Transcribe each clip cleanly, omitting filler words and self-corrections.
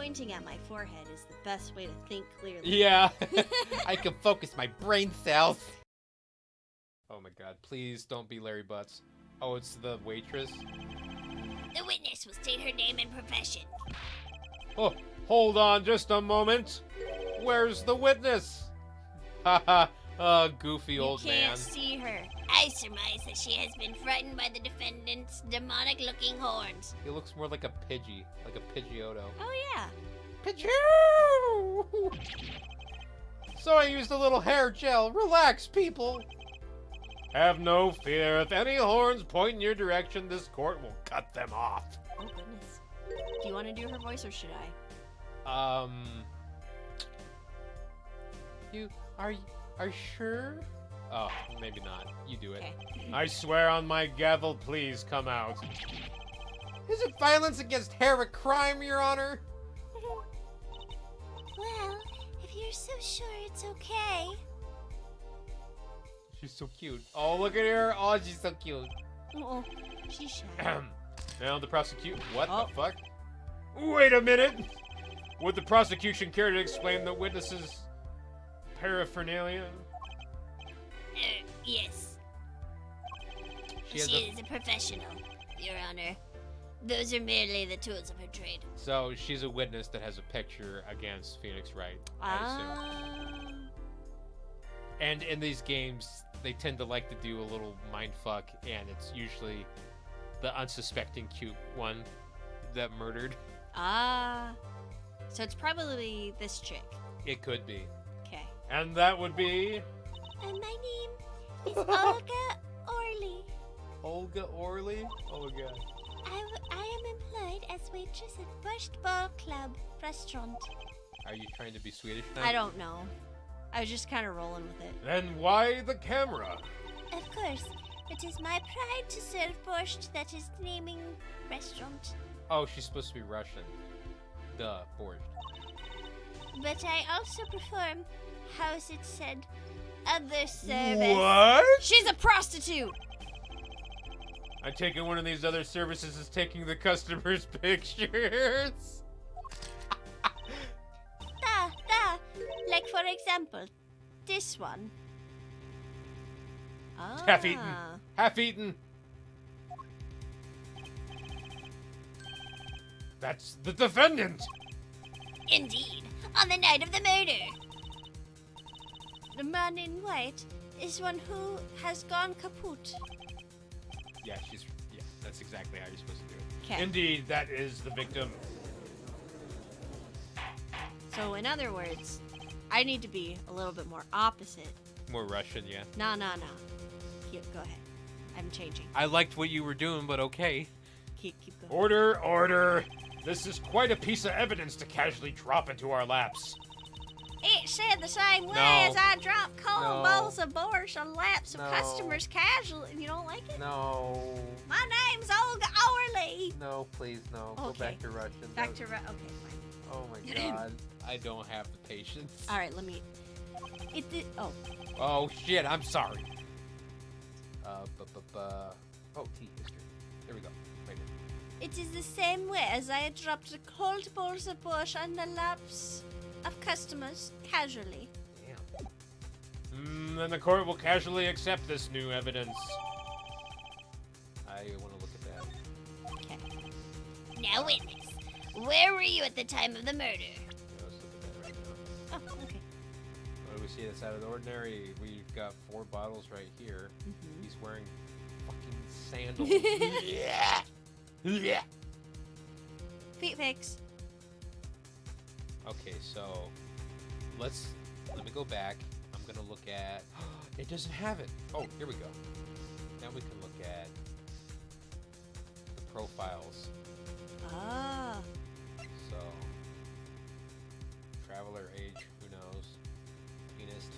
pointing at my forehead is the best way to think clearly. Yeah, I can focus my brain cells. Oh my god, please don't be Larry Butts. Oh, it's the waitress? The witness will state her name and profession. Oh, hold on just a moment. Where's the witness? Haha, goofy old You can't man. see her. I surmise that she has been frightened by the defendant's demonic-looking horns. He looks more like a Pidgey, like a Pidgeotto. Oh, yeah. Pidgeot! So I used a little hair gel. Relax, people. Have no fear. If any horns point in your direction, this court will cut them off. Oh, goodness. Do you want to do her voice or should I? Are you sure? Oh, maybe not. You do it. Okay. I swear on my gavel, please come out. Is it violence against hair a crime, Your Honor? Well, if you're so sure it's okay. She's so cute. Oh, look at her. Oh, she's so cute. Oh, she's shy. Now the prosecute. What Oh. the fuck? Wait a minute. Would the prosecution care to explain the witness's paraphernalia? Yes. She She is a professional, Your Honor. Those are merely the tools of her trade. So she's a witness that has a picture against Phoenix Wright, I assume. And in these games, they tend to like to do a little mind fuck, and it's usually the unsuspecting cute one that murdered. So it's probably this chick. It could be. Okay. And that would be My name is Olga Orly. Olga Orly? Oh my god. I am employed as waitress at First Ball Club restaurant. Are you trying to be Swedish now? I don't know. I was just kind of rolling with it. Then why the camera? Of course, it is my pride to serve borscht that is naming restaurant. Oh, she's supposed to be Russian. Duh, borscht. But I also perform, how's it said, other service. What? She's a prostitute! I take it one of these other services is taking the customers' pictures. Like for example, this one. Half eaten. Half eaten. That's the defendant. Indeed, on the night of the murder. The man in white is one who has gone kaput. Yeah, that's exactly how you're supposed to do it. 'Kay. Indeed, that is the victim. So in other words, I need to be a little bit more opposite. More Russian, yeah. No. Go ahead. I'm changing. I liked what you were doing, but okay. Keep going. Order. This is quite a piece of evidence to casually drop into our laps. It said the same way No. as I dropped cold No. bowls of borscht on laps of No. customers casually. You don't like it? No. My name's Olga Orly. No, please, no. Go Okay. back to Russian. Back to okay, fine. Oh my god. I don't have the patience. All right, let me. It did. Oh, Oh shit, I'm sorry. Oh, tea history. There we go. Right here. it is the same way as I had dropped the cold bowls of borscht on the laps of customers casually. Damn. Then the court will casually accept this new evidence. I want to look at that. Okay. Now witness, where were you at the time of the murder? Yeah, let's look at that right now. Oh, okay. What do we see that's out of the ordinary? We've got 4 bottles right here. Mhm. He's wearing fucking sandals. Yeah. Feet pics. Okay, so let me go back. I'm gonna look at. It doesn't have it. Oh, here we go. Now we can look at the profiles. Ah. So, traveler age, who knows? Penis.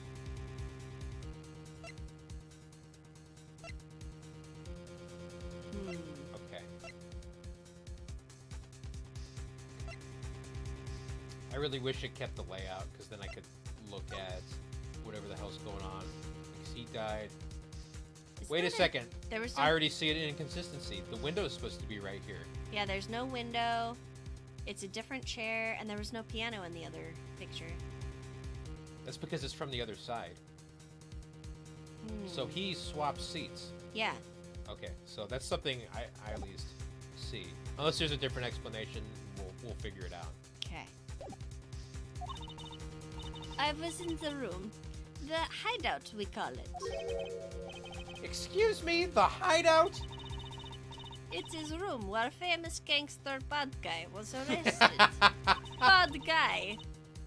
Okay. I really wish it kept the layout, because then I could look at whatever the hell's going on. Because he died. Wait a second. There was. I already see an inconsistency. The window is supposed to be right here. Yeah, there's no window. It's a different chair, and there was no piano in the other picture. That's because it's from the other side. So he swapped seats. Yeah. Okay, so that's something I at least see. Unless there's a different explanation, we'll figure it out. Okay. I was in the room. The hideout, we call it. Excuse me, the hideout? It is a room where famous gangster bad guy was arrested. Bad guy.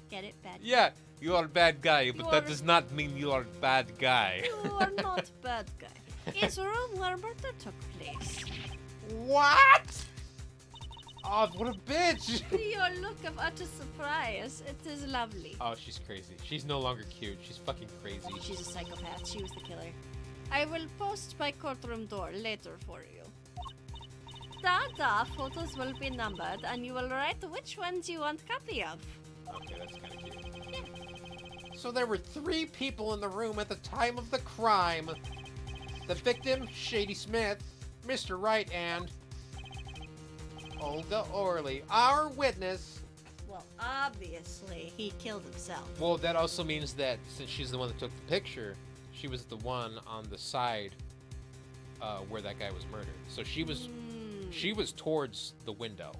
Get it? Bad guy. Yeah, you are a bad guy, You but that are- does not mean you are a bad guy. You are not bad guy. It's a room where murder took place. What? Oh, what a bitch! Your look of utter surprise. It is lovely. Oh, she's crazy. She's no longer cute. She's fucking crazy. She's a psychopath. She was the killer. I will post my courtroom door later for you. Photos will be numbered, and you will write which ones you want copy of. Okay, that's kind of cute. So there were 3 people in the room at the time of the crime. The victim, Shady Smith, Mr. Wright, and Olga Orly, our witness. Well, obviously, he killed himself. Well, that also means that since she's the one that took the picture, she was the one on the side where that guy was murdered. So she was towards the window.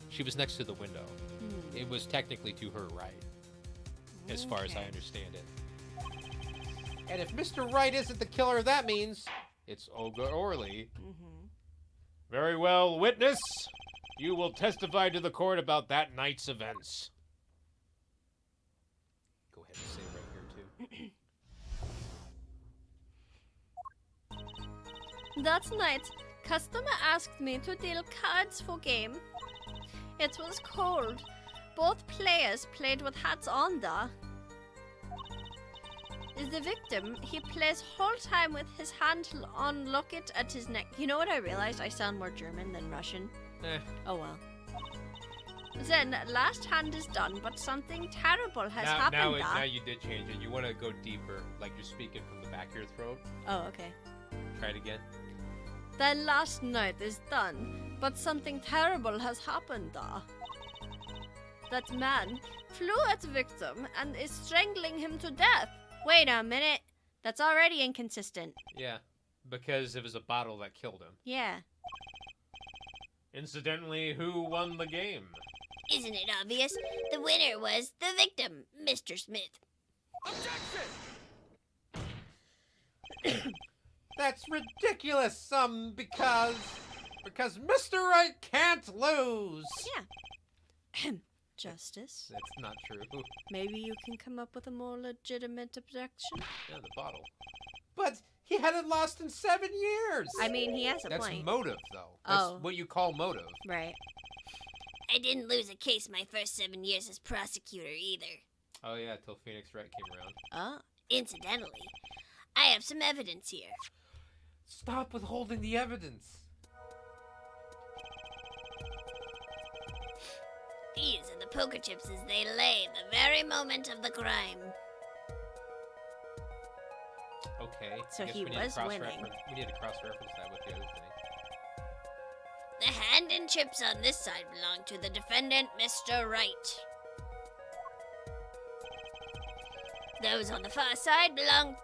She was next to the window. It was technically to her right, as far as I understand it. And if Mr. Wright isn't the killer, that means it's Olga Orly. Very well, witness. You will testify to the court about that night's events. Go ahead and say it right here, too. That night, customer asked me to deal cards for game. It was cold. Both players played with hats on though. Is the victim, he plays whole time with his hand on locket at his neck. You know what I realized? I sound more German than Russian. Oh well. Then, last hand is done, but something terrible has happened. Now you did change it. You want to go deeper, like you're speaking from the back of your throat. Oh, okay. Try it again. The last night is done, but something terrible has happened. That man flew at the victim and is strangling him to death. Wait a minute. That's already inconsistent. Yeah, because it was a bottle that killed him. Yeah. Incidentally, who won the game? Isn't it obvious? The winner was the victim, Mr. Smith. That's ridiculous, because Mr. Wright can't lose. Yeah. Justice. That's not true. Maybe you can come up with a more legitimate objection. Yeah, the bottle. But he hadn't lost in 7 years. I mean, he has a That's point. motive, though. That's Oh. what you call motive. Right. I didn't lose a case my first 7 years as prosecutor either. Oh yeah, till Phoenix Wright came around. Oh. Incidentally, I have some evidence here. Stop withholding the evidence. These are the poker chips as they lay the very moment of the crime. Okay. So I guess he we need to was winning. cross-reference- We need to cross-reference that with the other thing. The hand and chips on this side belong to the defendant, Mr. Wright. Those on the far side belong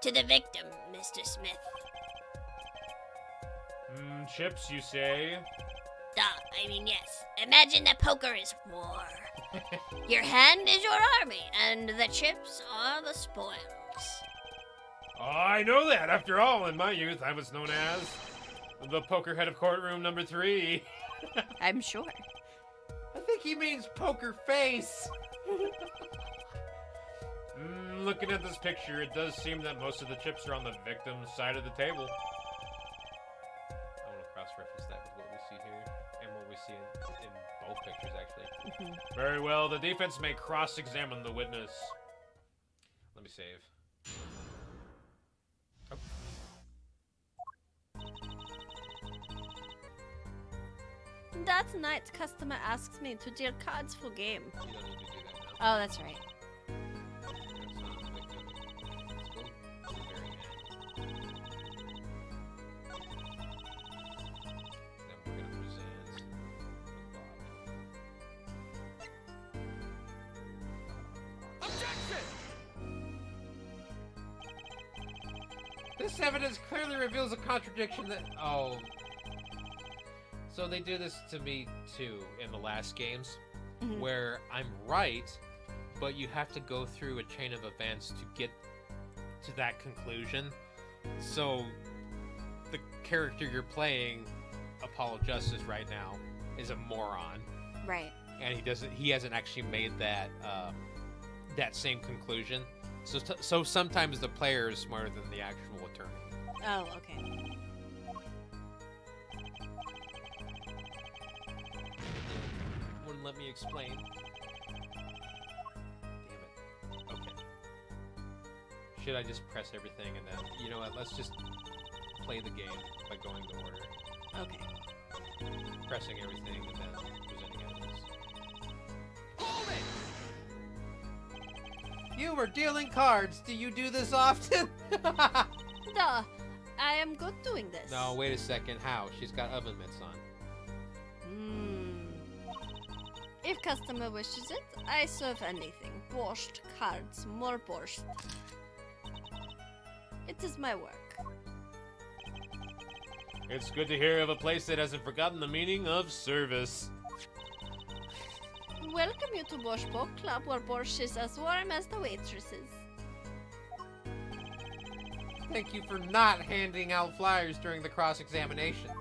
to the victim, Mr. Smith. Chips, you say? Yes. Imagine that poker is war. Your hand is your army, and the chips are the spoils. Oh, I know that. After all, in my youth, I was known as the poker head of courtroom number 3. I'm sure. I think he means poker face. Looking at this picture, it does seem that most of the chips are on the victim's side of the table. I want to cross-reference that with what we see here, and what we see in both pictures, actually. Very well, the defense may cross-examine the witness. Let me save. Oh. That night, customer asked me to deal cards for game. You don't need to do that now. Oh, that's right. This evidence clearly reveals a contradiction that... Oh. So they do this to me, too, in the last games, where I'm right, but you have to go through a chain of events to get to that conclusion. So the character you're playing, Apollo Justice right now, is a moron. Right. And he hasn't actually made that that same conclusion. So sometimes the player is smarter than the actual attorney. Oh, okay. Wouldn't let me explain. Damn it. Okay. Should I just press everything and then, you know what, let's just play the game by going to order. Okay. Pressing everything and then presenting evidence. You were dealing cards. Do you do this often? Duh. I am good doing this. No, wait a second. How? She's got oven mitts on. If customer wishes it, I serve anything. Borscht, cards, more borscht. It is my work. It's good to hear of a place that hasn't forgotten the meaning of service. Welcome you to Borscht Book Club, where borscht is as warm as the waitresses. Thank you for not handing out flyers during the cross-examination.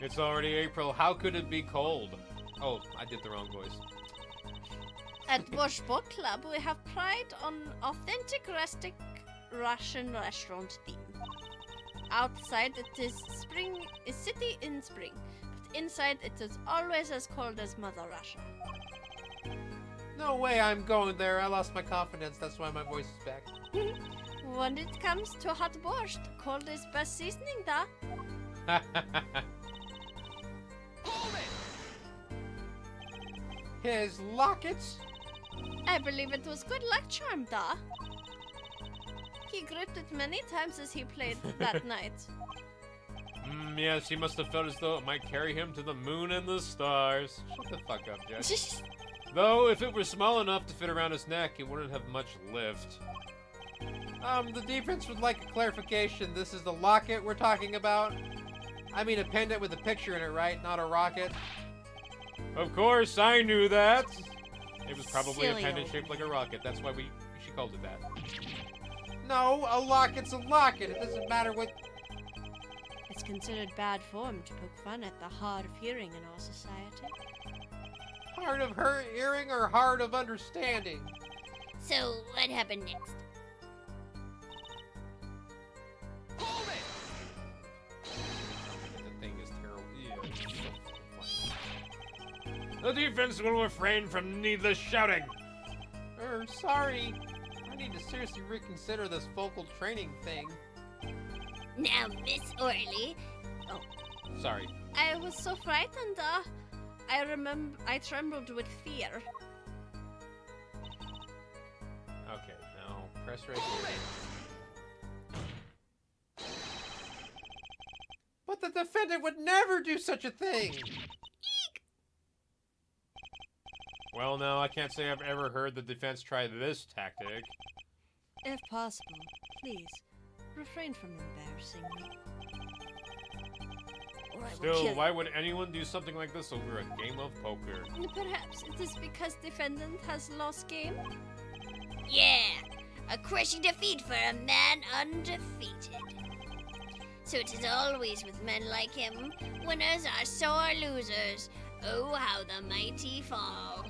It's already April. How could it be cold? Oh, I did the wrong voice. At Borscht Book Club, we have pride on authentic rustic Russian restaurant theme. Outside it is city in spring, but inside it is always as cold as Mother Russia. No way I'm going there. I lost my confidence. That's why my voice is back. When it comes to hot borscht, cold is best seasoning, da. His lockets? I believe it was good luck charm, da. He gripped it many times as he played that night. Yes, he must have felt as though it might carry him to the moon and the stars. Shut the fuck up, Judge. Though, if it were small enough to fit around his neck, it wouldn't have much lift. The defense would like a clarification. This is the locket we're talking about? I mean a pendant with a picture in it, right? Not a rocket? Of course, I knew that! It was probably Silly a pendant old shaped like a rocket. That's why she called it that. No, a locket's a locket. It doesn't matter what... It's considered bad form to poke fun at the hard of hearing in our society. Hard of hearing or hard of understanding? So, what happened next? The thing is terrible. Ew, the defense will refrain from needless shouting. Sorry. I need to seriously reconsider this vocal training thing. Now, Miss Orly. Oh. Sorry. I was so frightened, I trembled with fear. Okay, now press right here. But the defendant would never do such a thing! Eek! Well, no, I can't say I've ever heard the defense try this tactic. If possible, please, refrain from embarrassing me. Or I will Still, kill why would anyone do something like this over a game of poker? you. Perhaps it is because defendant has lost game? Yeah, a crushing defeat for a man undefeated. So it is always with men like him. Winners are sore losers. Oh, how the mighty fall.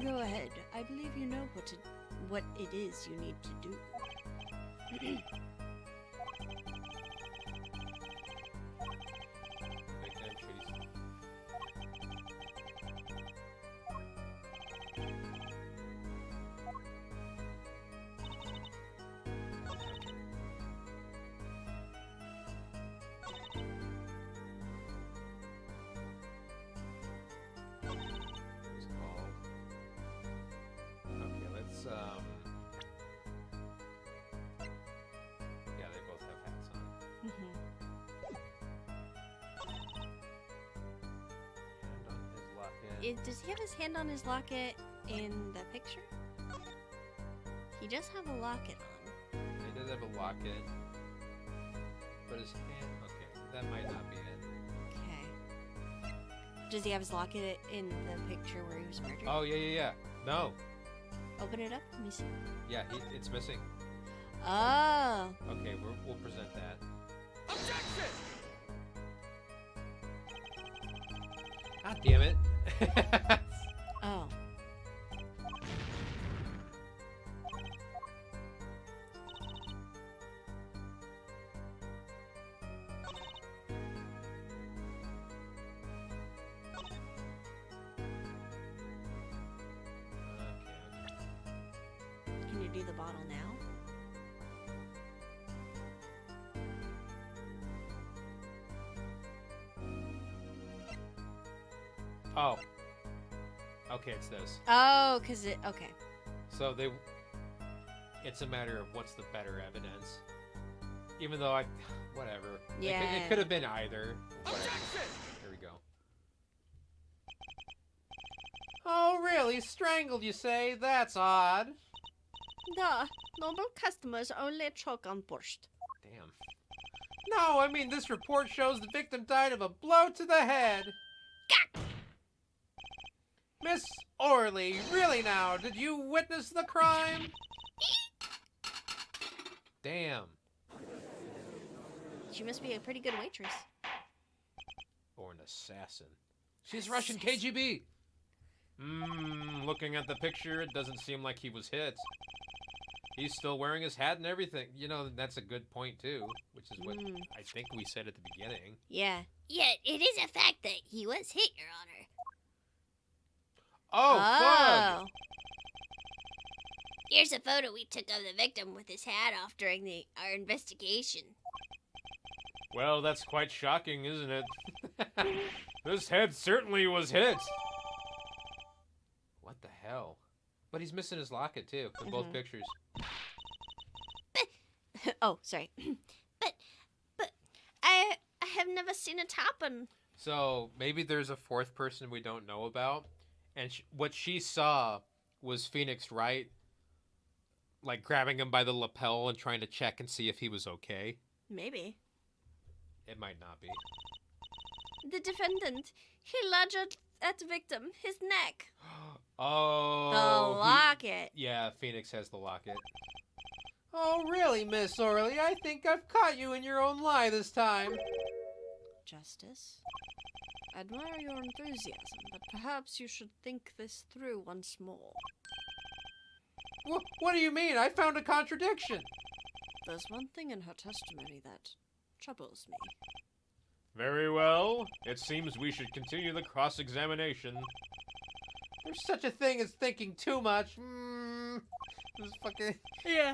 Go ahead. I believe you know what it is you need to do. Make that trees. It's called. Okay, let's yeah, they both have hats on. Hand on his locket. Does he have his hand on his locket in the picture? He does have a locket on. He does have a locket. But his hand... Okay, that might not be it. Okay. Does he have his locket in the picture where he was murdered? Oh, yeah. No. Open it up. Let me see. Yeah, it's missing. Oh. Okay, we'll present that. Objection! God damn it. Oh. Can you do the bottle now? Oh. Okay, it's this. Oh, because it... Okay. So it's a matter of what's the better evidence. Even though whatever. Yeah. It could have been either. Whatever. Objection! Here we go. Oh, really? Strangled, you say? That's odd. The noble customers only choke on borscht. Damn. No, I mean, this report shows the victim died of a blow to the head. Miss Orly, really now, did you witness the crime? Damn. She must be a pretty good waitress. Or an assassin. She's Russian KGB. Looking at the picture, it doesn't seem like he was hit. He's still wearing his hat and everything. You know, that's a good point, too. Which is what I think we said at the beginning. Yeah. Yet it is a fact that he was hit, Your Honor. Oh, fuck! Here's a photo we took of the victim with his hat off during our investigation. Well, that's quite shocking, isn't it? This head certainly was hit. What the hell? But he's missing his locket, too, in both pictures. Oh, sorry. but I have never seen it happen. So maybe there's a fourth person we don't know about, and what she saw was Phoenix Wright, like grabbing him by the lapel and trying to check and see if he was okay. Maybe. It might not be. The defendant, he lodged at the victim, his neck. Oh. The locket. Yeah, Phoenix has the locket. Oh, really, Miss Orly? I think I've caught you in your own lie this time. Justice? I admire your enthusiasm, but perhaps you should think this through once more. What do you mean? I found a contradiction. There's one thing in her testimony that troubles me. Very well. It seems we should continue the cross-examination. There's such a thing as thinking too much. This fucking... Yeah.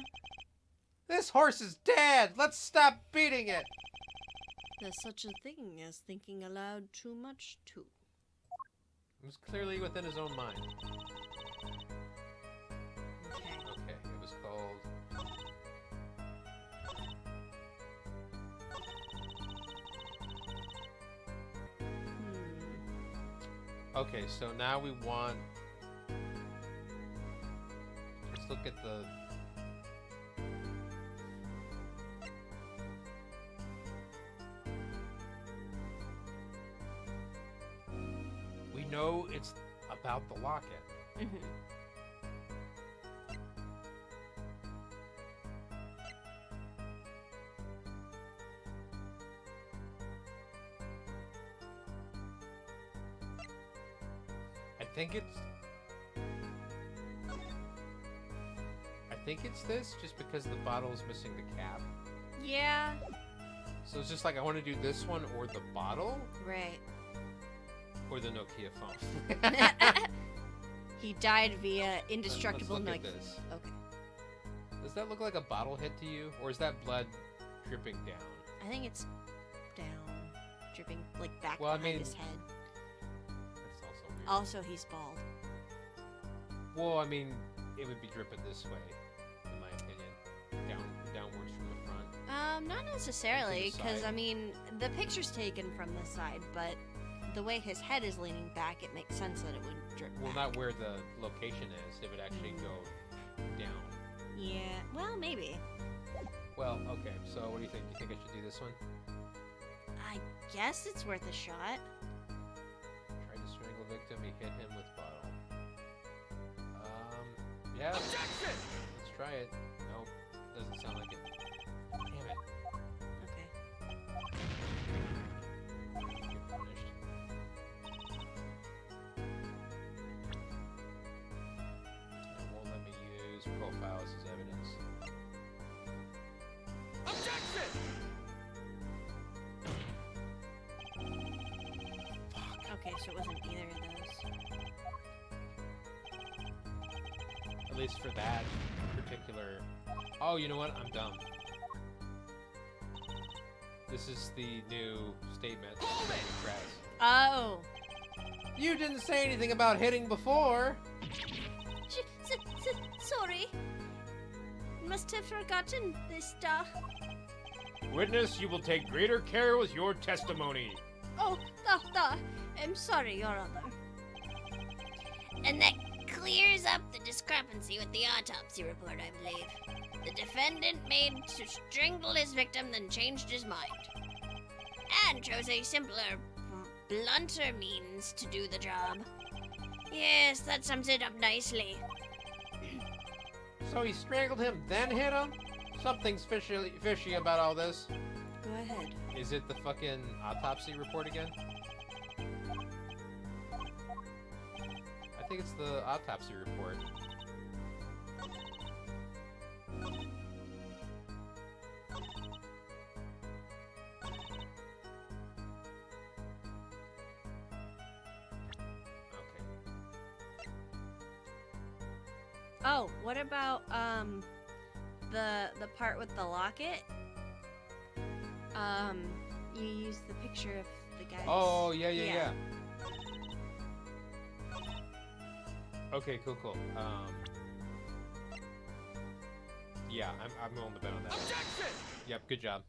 This horse is dead. Let's stop beating it. There's such a thing as thinking aloud too much, too. It was clearly within his own mind. Okay. Okay, it was called... Okay, so now we want... Let's look at the... We know it's about the locket. I think it's this, just because the bottle is missing the cap. Yeah. So it's just like, I want to do this one or the bottle Right. or the Nokia phone. He died via indestructible Let's look Nokia. at this. Okay. Does that look like a bottle hit to you, or is that blood dripping down? I think it's down, dripping like back Well, I behind mean- his head. That's also weird. Also, he's bald. Well, I mean, it would be dripping this way, in my opinion, downwards from the front. Not necessarily, the because side. I mean, the picture's taken from the side, but the way his head is leaning back, it makes sense that it would drip Well, back. not where the location is. It would actually go down. Yeah, well, maybe. Well, okay. So what do you think? You think I should do this one? I guess it's worth a shot. Tried to strangle victim. He hit him with bottle. Yeah. Objection! Let's try it. Nope. Doesn't sound like it. Damn it. Okay. Get punished. It won't let me use profiles as evidence. Objection! Okay, so it wasn't either of those. At least for that particular... Oh, you know what? I'm dumb. This is the new statement. Oh! You didn't say anything about hitting before! Sorry. Must have forgotten this, Witness, you will take greater care with your testimony. Oh, I'm sorry, Your Honor. And that clears up the discrepancy with the autopsy report, I believe. The defendant made to strangle his victim, then changed his mind. And chose a simpler, blunter means to do the job. Yes, that sums it up nicely. So he strangled him, then hit him? Something's fishy about all this. Go ahead. Is it the fucking autopsy report again? I think it's the autopsy report. Okay. Oh, what about the part with the locket? You use the picture of the guy. Oh, yeah. Okay, cool. Yeah, I'm willing to bet on that. Objection! Yep, good job.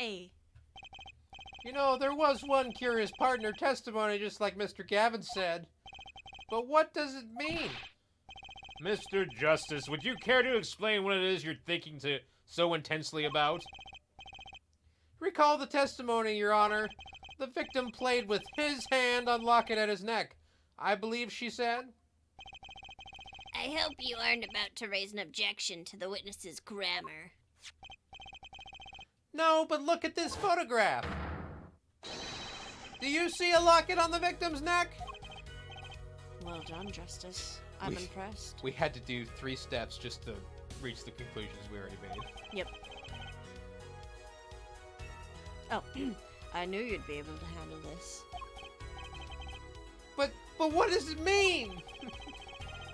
A. You know, there was one curious part in her testimony, just like Mr. Gavin said. But what does it mean? Mr. Justice, would you care to explain what it is you're thinking so intensely about? Recall the testimony, Your Honor. The victim played with his hand on locket at his neck. I believe she said. I hope you aren't about to raise an objection to the witness's grammar. No, but look at this photograph. Do you see a locket on the victim's neck? Well done, Justice. I'm impressed. We had to do 3 steps just to reach the conclusions we already made. Yep. Oh, I knew you'd be able to handle this. But what does it mean?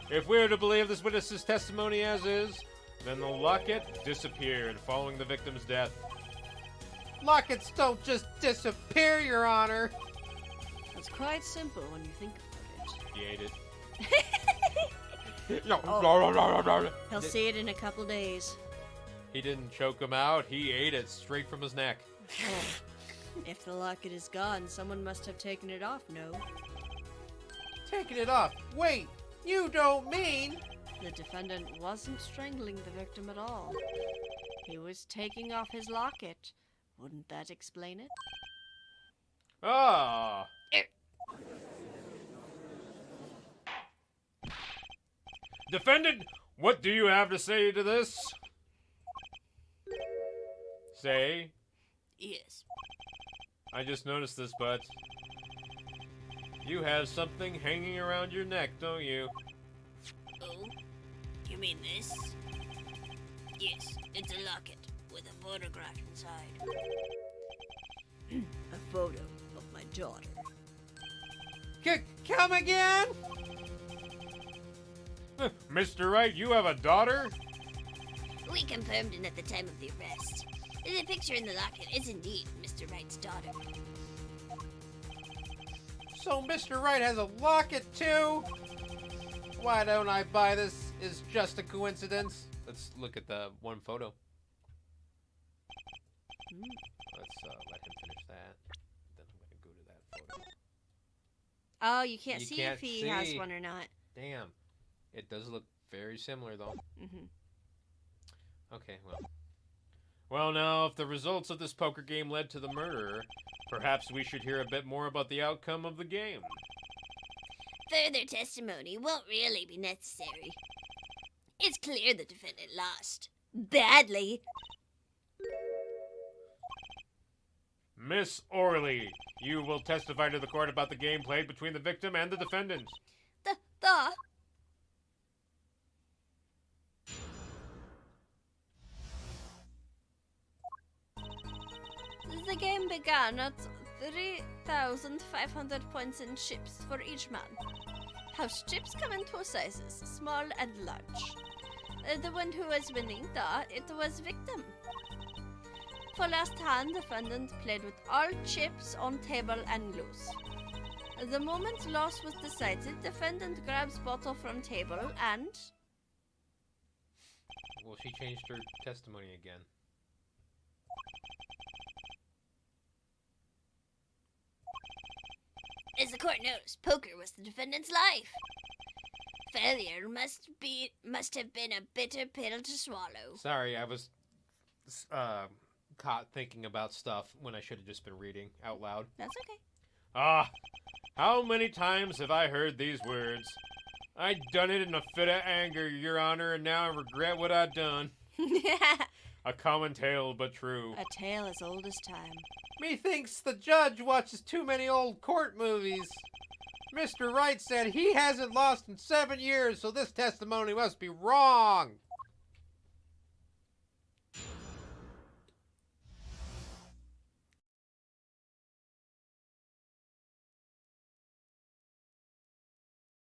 If we're to believe this witness's testimony as is, then the locket disappeared following the victim's death. Lockets don't just disappear, Your Honor. It's quite simple when you think about it. He ate it. He'll see it in a couple days. He didn't choke him out. He ate it straight from his neck. If the locket is gone, someone must have taken it off, no? Taking it off. Wait, you don't mean... The defendant wasn't strangling the victim at all. He was taking off his locket. Wouldn't that explain it? Ah. Defendant, what do you have to say to this? Say. Yes. I just noticed this, but you have something hanging around your neck, don't you? Oh? You mean this? Yes, it's a locket with a photograph inside. A photo of my daughter. Come again? Mr. Wright, you have a daughter? We confirmed it at the time of the arrest. The picture in the locket is indeed Mr. Wright's daughter. So Mr. Wright has a locket too? Why don't I buy this? Is just a coincidence. Let's look at the one photo. Let's let him finish that. Then I'm gonna go to that photo. Oh, you can't You see can't if he has see. one or not. Damn. It does look very similar, though. Hmm. Okay, well. Well, now, if the results of this poker game led to the murder, perhaps we should hear a bit more about the outcome of the game. Further testimony won't really be necessary. It's clear the defendant lost. Badly. Miss Orly, you will testify to the court about the game played between the victim and the defendant. The The game began at 3,500 points in chips for each man. House chips come in two sizes, small and large. The one who was winning, it was victim. For last hand, defendant played with all chips on table and loose. The moment loss was decided, defendant grabs bottle from table and... Well, she changed her testimony again. As the court knows, poker was the defendant's life. Failure must have been a bitter pill to swallow. Sorry, I was caught thinking about stuff when I should have just been reading out loud. That's okay. Ah, how many times have I heard these words? I done it in a fit of anger, Your Honor, and now I regret what I done. A common tale, but true. A tale as old as time. Methinks the judge watches too many old court movies. Mr. Wright said he hasn't lost in 7 years, so this testimony must be wrong.